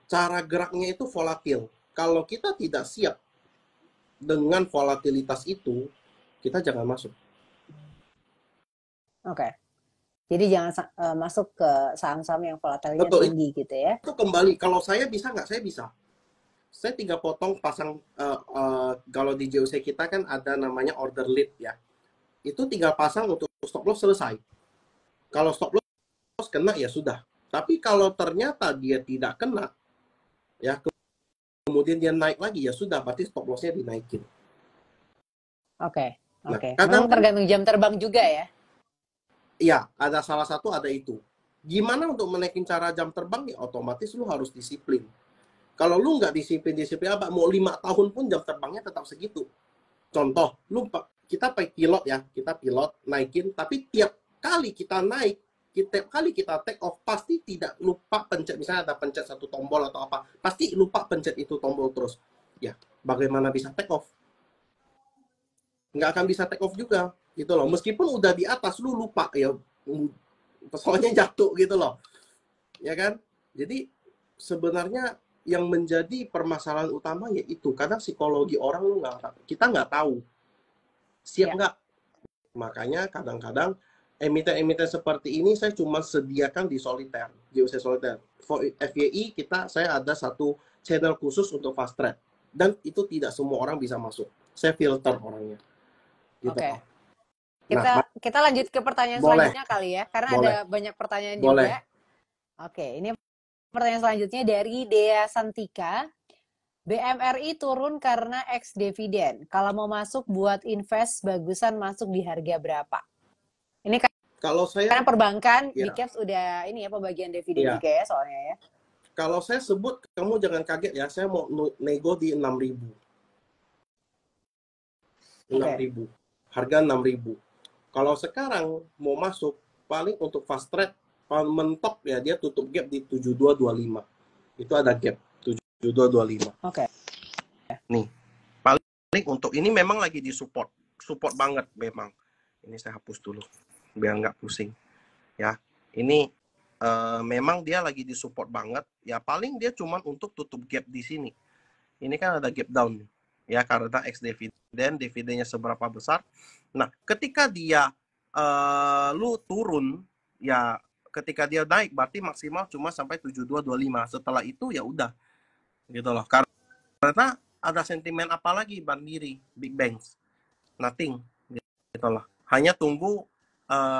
cara geraknya itu volatil. Kalau kita tidak siap dengan volatilitas itu, kita jangan masuk. Oke. Jadi jangan masuk ke saham-saham yang volatilnya Betul. tinggi gitu ya. Itu kembali, kalau saya bisa nggak? Saya bisa. Saya tinggal potong pasang, kalau di JOC kita kan ada namanya order lead ya. Itu tinggal pasang untuk stop loss selesai. Kalau stop loss kena ya sudah. Tapi kalau ternyata dia tidak kena, ya kemudian dia naik lagi ya sudah, berarti stop lossnya dinaikin. Oke. Nah, Oke. kadang Memang tergantung jam terbang juga ya. Iya, ada salah satu ada itu. Gimana untuk menaikin cara jam terbang? Ya otomatis lu harus disiplin. Kalau lu nggak disiplin apa? Mau 5 tahun pun jam terbangnya tetap segitu. Contoh, kita pakai pilot ya, kita pilot naikin, tapi tiap kali kita naik, tiap kali kita take off, pasti tidak lupa pencet, misalnya ada pencet satu tombol atau apa, pasti lupa pencet itu tombol terus. Ya, bagaimana bisa take off? Nggak akan bisa take off juga, gitu loh. Meskipun udah di atas, lu lupa, ya pesawatnya jatuh gitu loh. Ya kan? Jadi, sebenarnya yang menjadi permasalahan utama yaitu karena psikologi orang kita nggak tahu siap nggak. Makanya kadang-kadang emiten-emiten seperti ini saya cuma sediakan di soliter, JOC soliter. For FYI saya ada satu channel khusus untuk fast trade dan itu tidak semua orang bisa masuk. Saya filter orangnya. Gitu. Oke. Kita lanjut ke pertanyaan selanjutnya kali ya, karena ada banyak pertanyaan juga. Oke, ini pertanyaan selanjutnya dari Dea Santika. BMRI turun karena ex dividen. Kalau mau masuk buat invest, bagusan masuk di harga berapa? Ini kalau saya karena perbankan di caps udah ini ya pembagian dividen juga ya soalnya ya. Kalau saya sebut, kamu jangan kaget ya, saya mau nego di 6.000. 6.000. Harga 6.000. Kalau sekarang mau masuk, paling untuk fast trade, mentok ya dia tutup gap di 7225. Itu ada gap 7225. Oke. Nih, paling untuk ini memang lagi di support banget memang. Ini saya hapus dulu biar nggak pusing. Ya, ini memang dia lagi di support banget. Ya paling dia cuman untuk tutup gap di sini. Ini kan ada gap down ya karena ex dividennya seberapa besar. Nah, ketika dia lu turun ya, ketika dia naik berarti maksimal cuma sampai 7225. Setelah itu ya udah gitu loh. Karena ada sentimen apa lagi Mandiri, Big Banks? Nothing gitu loh. Hanya tunggu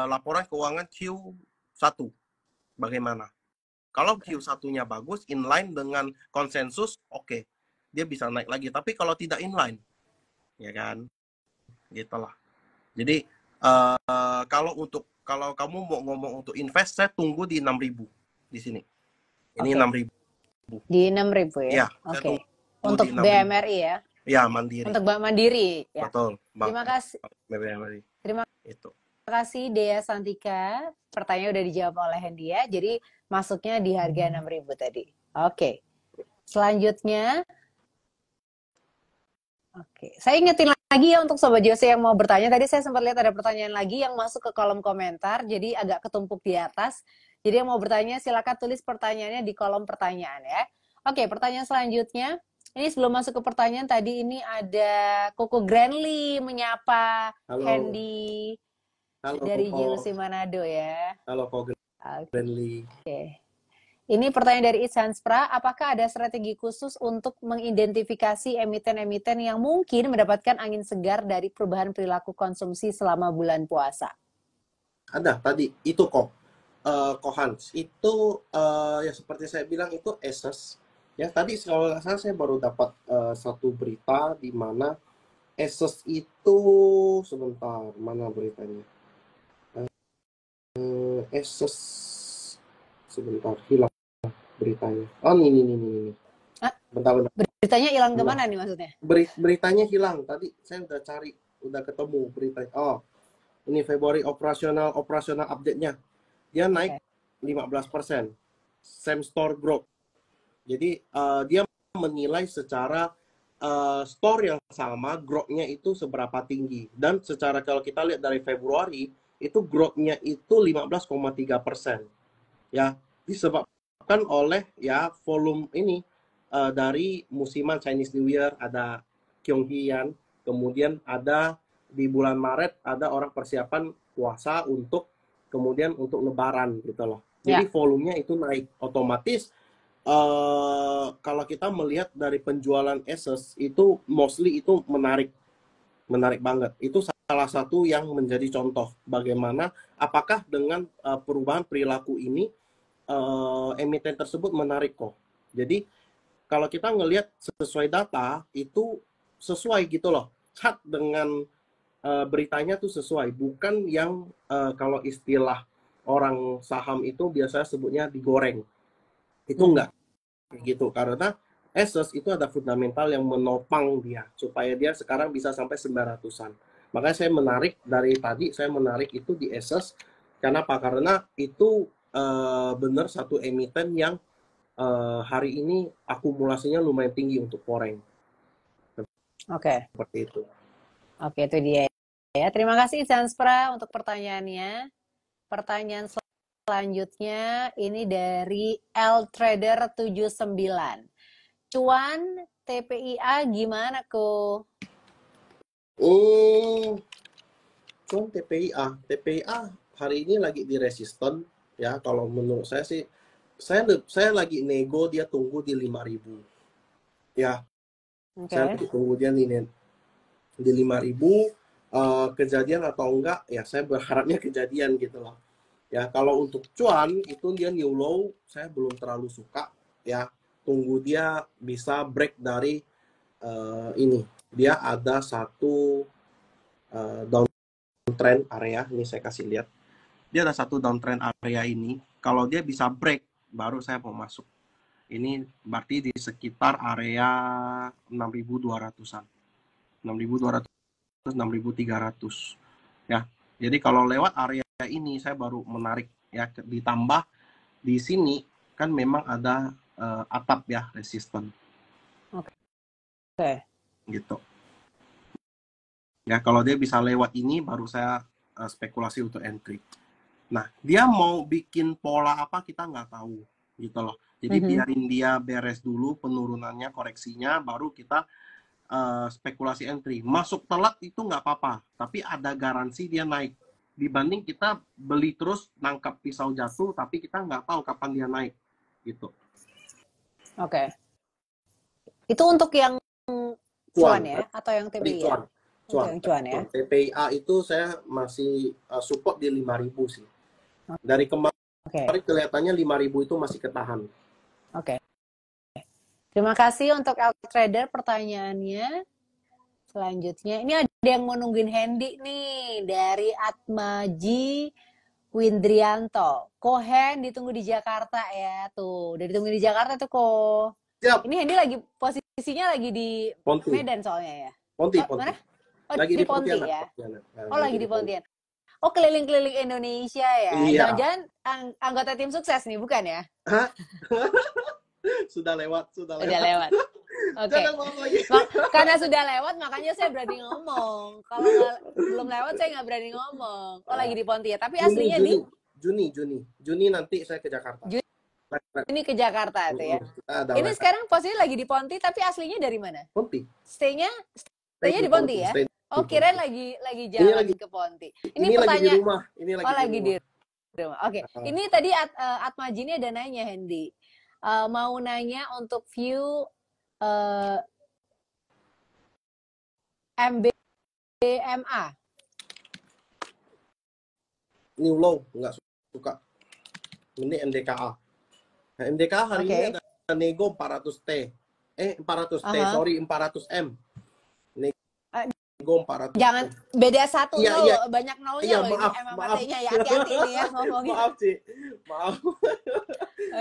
laporan keuangan Q1 bagaimana. Kalau Q1-nya bagus, inline dengan konsensus, oke. Dia bisa naik lagi. Tapi kalau tidak inline, ya kan, gitulah. Jadi kalau kamu mau ngomong untuk invest, saya tunggu di 6.000 di sini. Ini 6.000. Di 6.000 ya. Oke. Untuk BMRI ya. Ya, Mandiri. Untuk Bank Mandiri ya. Betul. Terima kasih. Terima kasih Dea Santika. Pertanyaan udah dijawab oleh Hendia. Jadi masuknya di harga 6.000 tadi. Oke. Selanjutnya saya ingetin lagi ya untuk Sobat JOC yang mau bertanya. Tadi saya sempat lihat ada pertanyaan lagi yang masuk ke kolom komentar. Jadi agak ketumpuk di atas. Jadi yang mau bertanya silakan tulis pertanyaannya di kolom pertanyaan ya. Oke, pertanyaan selanjutnya. Ini sebelum masuk ke pertanyaan tadi ini ada Koko Granly menyapa Hendy dari JOC Manado ya. Halo Koko Granly. Oke. Ini pertanyaan dari Itsanspra, apakah ada strategi khusus untuk mengidentifikasi emiten-emiten yang mungkin mendapatkan angin segar dari perubahan perilaku konsumsi selama bulan puasa? Ada tadi itu kok, Hans, itu ya seperti saya bilang itu Asus. Ya tadi kalau nggak salah saya baru dapat satu berita di mana Asus itu sebentar mana beritanya? Asus sebentar hilang beritanya. Oh ini. Hah? Bentar. Beritanya hilang Hilang. kemana nih maksudnya? Beritanya hilang. Tadi saya udah cari, udah ketemu beritanya. Oh, ini Februari operasional update-nya. Dia naik 15%. Same store growth. Jadi dia menilai secara store yang sama growth-nya itu seberapa tinggi. Dan secara kalau kita lihat dari Februari itu growth-nya itu 15,3%. Ya, disebabkan oleh ya volume ini dari musiman Chinese New Year, ada Kyonghian, kemudian ada di bulan Maret ada orang persiapan puasa untuk kemudian untuk Lebaran gitu loh. Jadi volumenya itu naik otomatis. Kalau kita melihat dari penjualan Asus itu mostly itu menarik banget. Itu salah satu yang menjadi contoh bagaimana apakah dengan perubahan perilaku ini emiten tersebut menarik kok. Jadi kalau kita ngelihat sesuai data itu sesuai gitu loh. Chart dengan beritanya tuh sesuai, bukan yang kalau istilah orang saham itu biasanya sebutnya digoreng. Itu enggak gitu, karena Asus itu ada fundamental yang menopang dia supaya dia sekarang bisa sampai 900-an. Makanya saya menarik dari tadi, saya menarik itu di Asus karena apa? Karena itu benar satu emiten yang hari ini akumulasinya lumayan tinggi untuk foreign. Seperti itu. Oke, itu dia ya. Terima kasih Itsanspra untuk pertanyaannya. Pertanyaan selanjutnya ini dari Ltrader79. Cuan TPIA gimana ko? Cuan TPIA hari ini lagi di resisten ya. Kalau menurut saya sih, saya lagi nego dia tunggu di 5.000 ya. Saya lagi tunggu dia di 5.000. Kejadian atau enggak ya, saya berharapnya kejadian gitu loh ya. Kalau untuk cuan itu dia new low, saya belum terlalu suka ya. Tunggu dia bisa break dari ini, dia ada satu downtrend area. Ini saya kasih lihat, dia ada satu downtrend area ini. Kalau dia bisa break baru saya mau masuk. Ini berarti di sekitar area 6.200-an, 6.200, 6.300 ya. Jadi kalau lewat area ini saya baru menarik ya. Ditambah di sini kan memang ada atap ya, resisten. Gitu. Ya, kalau dia bisa lewat ini baru saya spekulasi untuk entry. Nah, dia mau bikin pola apa kita nggak tahu gitu loh. Jadi biarin dia beres dulu penurunannya, koreksinya, baru kita spekulasi entry. Masuk telat itu nggak apa-apa, tapi ada garansi dia naik. Dibanding kita beli terus nangkap pisau jatuh, tapi kita nggak tahu kapan dia naik, gitu. Itu untuk yang cuan ya, atau yang TPIA? Cuan ya. TPIA itu saya masih support di 5.000 sih. Dari kemarin kelihatannya 5.000 itu masih ketahan. Terima kasih untuk Ltrader pertanyaannya. Selanjutnya, ini ada yang mau nungguin Hendy nih, dari Atmaji Windrianto. Hen ditunggu di Jakarta ya, tuh. Udah ditunggu di Jakarta tuh, Siap. Ini Hendy lagi posisinya lagi di Ponti. Medan soalnya ya? Ponti. Mana? Lagi di Ponti ya? Lagi di Pontianak. Keliling-keliling Indonesia ya? Iya. Jangan-jangan anggota tim sukses nih, bukan ya? Sudah lewat. Karena sudah lewat, makanya saya berani ngomong. Kalau belum lewat, saya nggak berani ngomong. Lagi di Pontianak. Tapi aslinya Juni nanti saya ke Jakarta. Juni ke Jakarta tuh ya. Ini sekarang posisinya lagi di Ponti, tapi aslinya dari mana? Ponti. Stay-nya di Ponti ya? Kirain lagi jalan ke Ponti. Ini pertanyaan. Lagi di rumah. Lagi di rumah. Ini tadi Atmaji ini ada nanya, Hendy. mau nanya untuk view MBMA. New low, nggak suka. Ini MDKA. Nah, MDKA hari ini ada nego 400T. 400T, sorry, 400M. Nego 400. Jangan beda satu nol, iya. banyak nolnya Iya, loh maaf, ini maaf. MMAT-nya ya. Hati-hati nih ya ngomongnya. Maaf, Ci. Maaf.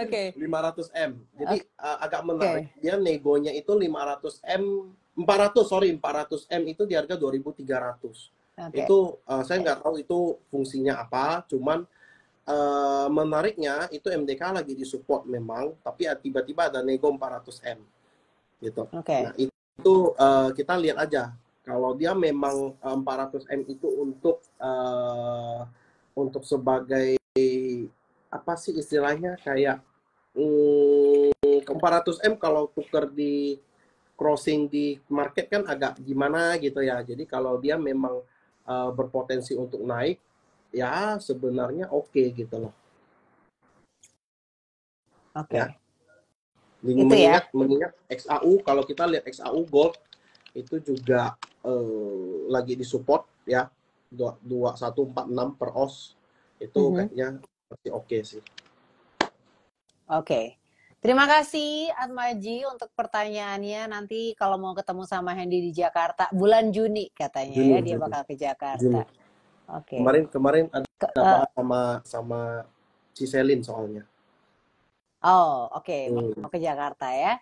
Oke. 500M. Jadi agak menarik. Dia negonya itu 500M, 400M itu di harga 2.300. Itu saya nggak tahu itu fungsinya apa, cuman menariknya itu MDK lagi disupport memang, tapi tiba-tiba ada nego 400M gitu. Nah, itu kita lihat aja. Kalau dia memang 400M itu untuk sebagai apa sih istilahnya, kayak 400M kalau tuker di crossing di market kan agak gimana gitu ya. Jadi kalau dia memang berpotensi untuk naik, ya sebenarnya oke gitu loh. Ya. Mengingat XAU, kalau kita lihat XAU Gold itu juga lagi disupport ya, 2146 per os. Itu kayaknya masih oke sih. Oke. Terima kasih Atmaji untuk pertanyaannya. Nanti kalau mau ketemu sama Hendy di Jakarta bulan Juni katanya dia bakal ke Jakarta. Oke. Kemarin ada sama Ciselin soalnya. Oh, oke. Mau ke Jakarta ya.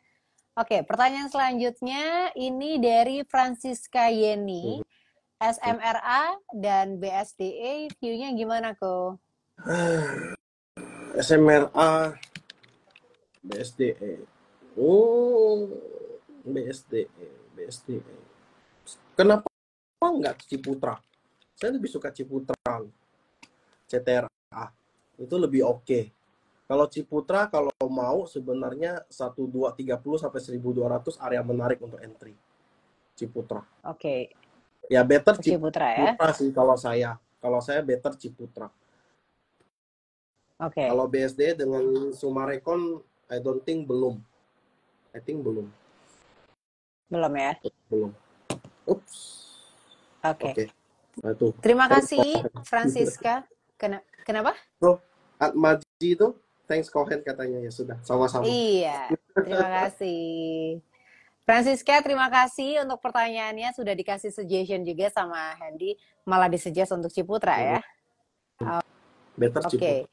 Oke, pertanyaan selanjutnya ini dari Francisca Yeni. SMRA dan BSDE view-nya gimana kok? SMRA BSDE. BSDE. Kenapa nggak Ciputra? Saya lebih suka Ciputra. CTRA. Itu lebih oke. Kalau Ciputra, kalau mau sebenarnya 1230 sampai 1200 area menarik untuk entry. Ciputra. Oke. Ya better Ciputra ya. Sih kalau saya. Kalau saya better Ciputra. Oke. Kalau BSD dengan Sumarekon, I don't think belum. I think belum. Belum ya? Belum. Ups. Oke. Nah, itu. Terima kasih Francisca. Kenapa? Bro, Atmaji itu thanks Kohen katanya, ya sudah sama-sama. Iya. Terima kasih. Francisca, terima kasih untuk pertanyaannya, sudah dikasih suggestion juga sama Hendy, malah disuggest untuk Ciputra ya. Better Ciputra.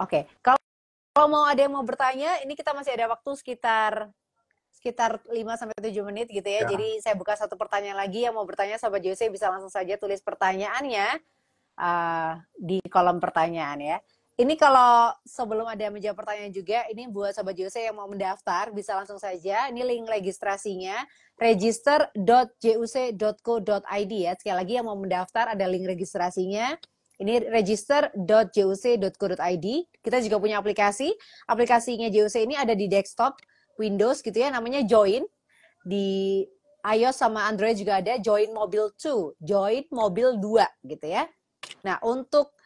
Oke. Kalau mau ada yang mau bertanya, ini kita masih ada waktu sekitar 5 sampai 7 menit gitu ya. Jadi saya buka satu pertanyaan lagi, yang mau bertanya Sobat Jose bisa langsung saja tulis pertanyaannya di kolom pertanyaan ya. Ini kalau sebelum ada yang menjawab pertanyaan juga, ini buat Sobat Jose yang mau mendaftar, bisa langsung saja. Ini link registrasinya, register.juc.co.id ya. Sekali lagi yang mau mendaftar ada link registrasinya. Ini register.juc.co.id. Kita juga punya aplikasi. Aplikasinya JUC ini ada di desktop, Windows gitu ya, namanya Join. Di iOS sama Android juga ada Join Mobile 2, Join Mobile 2 gitu ya. Nah, untuk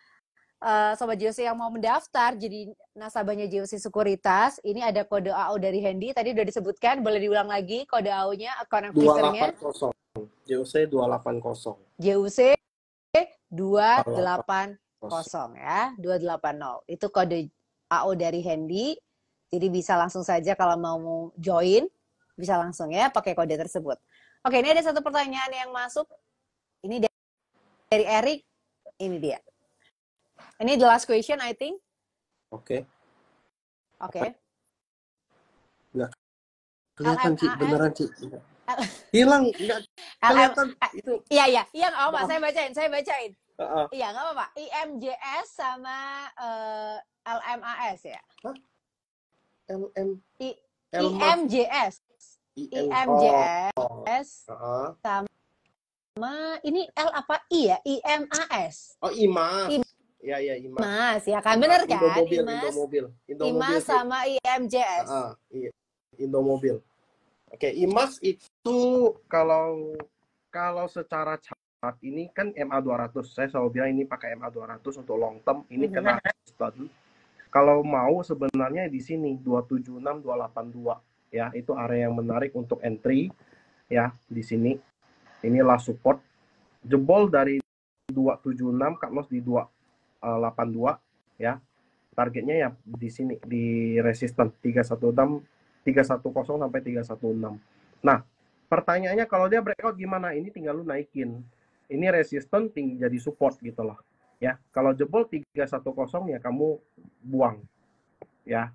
Sobat JOC yang mau mendaftar jadi nasabahnya JOC Sekuritas, ini ada kode AO dari Hendy, tadi udah disebutkan, boleh diulang lagi kode AO-nya, account acquisition-nya. 280. JOC 280. JOC 280 ya, 280. Itu kode AO dari Hendy. Jadi bisa langsung saja kalau mau join, bisa langsung ya pakai kode tersebut. Oke, ini ada satu pertanyaan yang masuk. Ini dari Eric. Ini dia. Ini the last question, I think. Oke. Nggak kelihatan, Ci. Beneran, Ci. Hilang. Nggak kelihatan. Iya, nggak apa-apa. Saya bacain. Iya, nggak apa-apa. IMJS sama LMAS ya? Hah? IMJS. IMJS sama ini L apa I ya? IMAS. Oh, IMAS. Iya, IMAS ya kan, bener kan? IMAS sama IMJS. Indomobil. Oke, IMAS itu kalau secara chart ini kan MA200. Saya selalu bilang ini pakai MA200 untuk long term. Ini kena resistance. Kalau mau sebenarnya di sini 276 282 ya, itu area yang menarik untuk entry ya di sini. Inilah support. Jebol dari 276, cut loss di 282 ya. Targetnya ya di sini di resisten 310 sampai 316. Nah, pertanyaannya kalau dia breakout gimana? Ini tinggal lu naikin. Ini resisten tinggi jadi support gitu loh. Ya, kalau jebol 310 ya kamu buang. Ya,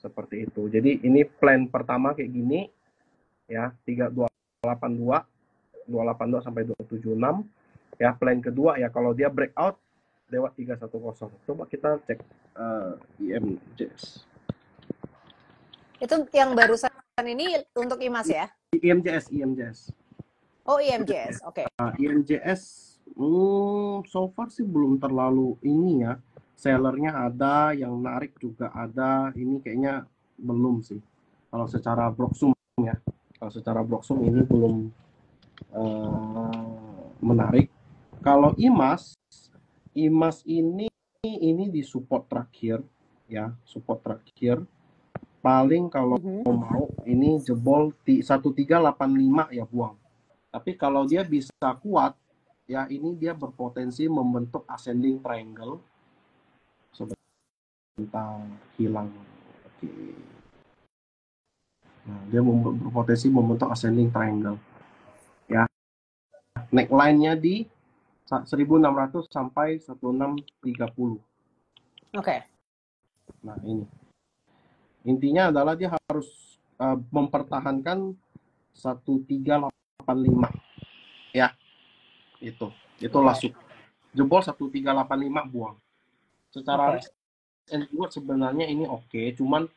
seperti itu. Jadi ini plan pertama kayak gini ya, 3282 sampai 276. Ya, plan kedua ya kalau dia breakout lewat 310. Coba kita cek IMJS. Itu yang barusan ini untuk IMAS ya? IMJS. Oh, IMJS. Oke. IMJS so far sih belum terlalu ini ya. Sellernya ada, yang narik juga ada. Ini kayaknya belum sih. Kalau secara Blocksum ya. Kalau secara Blocksum ini belum menarik. Kalau IMAS ini di support terakhir ya, support terakhir. Paling kalau mau ini jebol 1385 ya buang. Tapi kalau dia bisa kuat ya, ini dia berpotensi membentuk ascending triangle. Sebentar hilang. Oke. Nah, dia berpotensi membentuk ascending triangle. Ya. Neckline-nya di 1600 sampai 1630. Oke. Nah, ini. Intinya adalah dia harus mempertahankan 1385. Ya. Itulah jebol 1385 buang. Secara risk and reward sebenarnya ini oke, cuman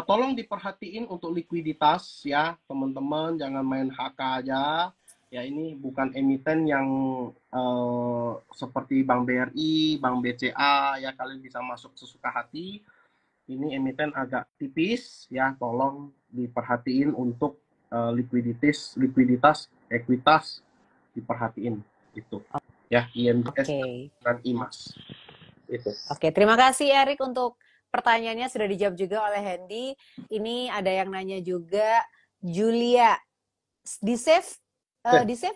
tolong diperhatiin untuk likuiditas ya, teman-teman, jangan main HK aja. Ya, ini bukan emiten yang seperti Bank BRI, Bank BCA ya, kalian bisa masuk sesuka hati. Ini emiten agak tipis ya, tolong diperhatiin untuk likuiditas, ekuitas diperhatiin itu. Ya, IMJS dan IMAS. Itu. Oke, terima kasih Erik untuk pertanyaannya sudah dijawab juga oleh Hendy. Ini ada yang nanya juga, Julia, di save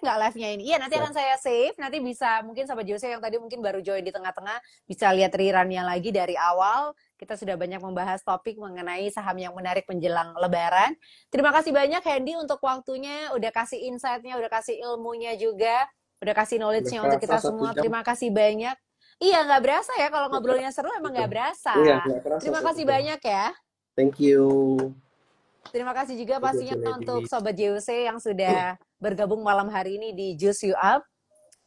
nggak live-nya ini? Iya, nanti akan saya save. Nanti bisa mungkin Sobat Jose yang tadi mungkin baru join di tengah-tengah bisa lihat rerun-nya lagi dari awal. Kita sudah banyak membahas topik mengenai saham yang menarik menjelang Lebaran. Terima kasih banyak Hendy untuk waktunya, udah kasih insight-nya, udah kasih ilmunya juga, udah kasih knowledge-nya untuk kita semua. Terima kasih banyak. Iya, nggak berasa ya kalau ngobrolnya seru, emang nggak berasa. Iya, nggak berasa. Terima kasih banyak ya. Thank you. Terima kasih juga pastinya untuk Sobat JOC yang sudah bergabung malam hari ini di Juice You Up.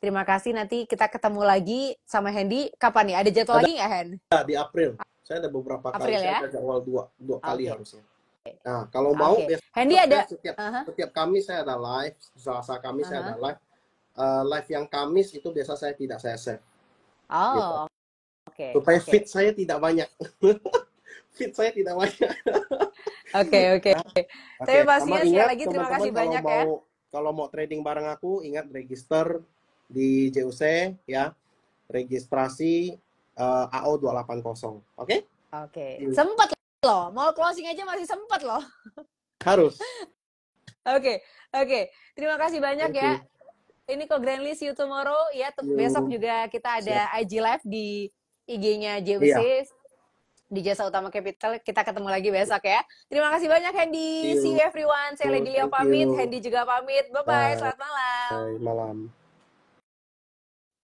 Terima kasih, nanti kita ketemu lagi sama Hendy. Kapan nih? Ada jadwal lagi nggak, Hen? Di April. Saya ada beberapa April, kali, ya? saya ada jadwal dua kali harusnya. Nah, kalau mau, Hendy ada setiap Kamis saya ada live, Selasa Kamis saya ada live. Live yang Kamis itu biasa saya tidak saya save. Oh, gitu. Supaya feed saya tidak banyak. Feed saya tidak banyak. Oke. Tapi pastinya sekali lagi terima kasih banyak ya. Kalau mau trading bareng aku, ingat register di JUC ya. Registrasi AO 280. Oke? Oke. Sempat loh. Mau closing aja masih sempat loh. Harus. Oke. Terima kasih banyak ya. Ini kok Grandly, see you tomorrow ya. Besok juga kita ada IG live di IG-nya JUC. Di Jasa Utama Capital. Kita ketemu lagi besok ya. Terima kasih banyak Hendy. See you everyone. Saya Lady Leo pamit. Hendy juga pamit. Bye-bye. Selamat malam. Bye, malam.